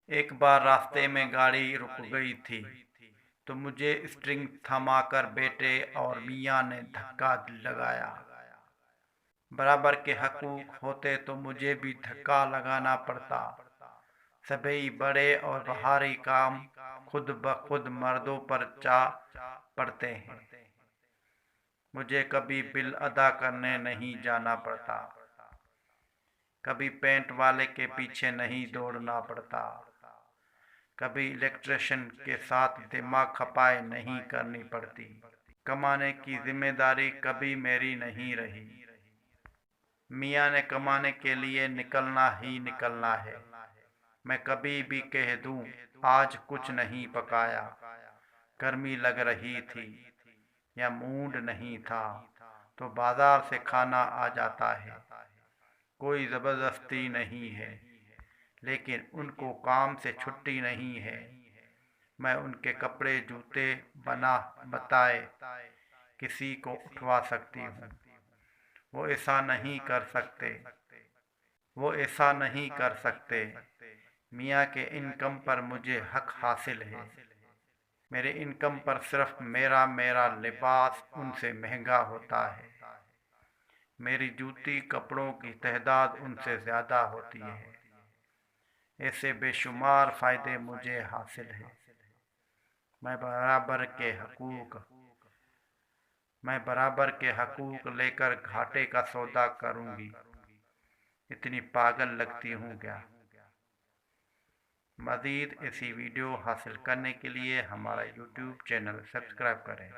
ایک بار راستے میں گاڑی رک گئی تھی تو مجھے اسٹرنگ تھما کر بیٹے اور میاں نے دھکا لگایا۔ برابر کے حقوق ہوتے تو مجھے بھی دھکا لگانا پڑتا۔ سبھی بڑے اور بھاری کام خود بخود مردوں پر جا پڑتے ہیں۔ مجھے کبھی بل ادا کرنے نہیں جانا پڑتا، کبھی پینٹ والے کے پیچھے نہیں دوڑنا پڑتا، کبھی الیکٹریشین کے ساتھ دماغ کھپائی نہیں کرنی پڑتی۔ کمانے کی ذمہ داری کبھی میری نہیں رہی۔ میاں نے کمانے کے لیے نکلنا ہی نکلنا ہے۔ میں کبھی بھی کہہ دوں آج کچھ نہیں پکایا، گرمی لگ رہی تھی یا موڈ نہیں تھا، تو بازار سے کھانا آ جاتا ہے۔ کوئی زبردستی نہیں ہے، لیکن ان کو کام سے چھٹی نہیں ہے۔ میں ان کے کپڑے جوتے بنا بتائے کسی کو اٹھوا سکتی ہوں۔ وہ ایسا نہیں کر سکتے۔ میاں کے انکم پر مجھے حق حاصل ہے۔ میرے انکم پر صرف میرا لباس ان سے مہنگا ہوتا ہے۔ میری جوتی کپڑوں کی تعداد ان سے زیادہ ہوتی ہے۔ ایسے بے شمار فائدے مجھے حاصل ہیں۔ میں برابر کے حقوق لے کر گھاٹے کا سودا کروں گی۔ اتنی پاگل لگتی ہوں کیا؟ مزید ایسی ویڈیو حاصل کرنے کے لیے ہمارا یوٹیوب چینل سبسکرائب کریں۔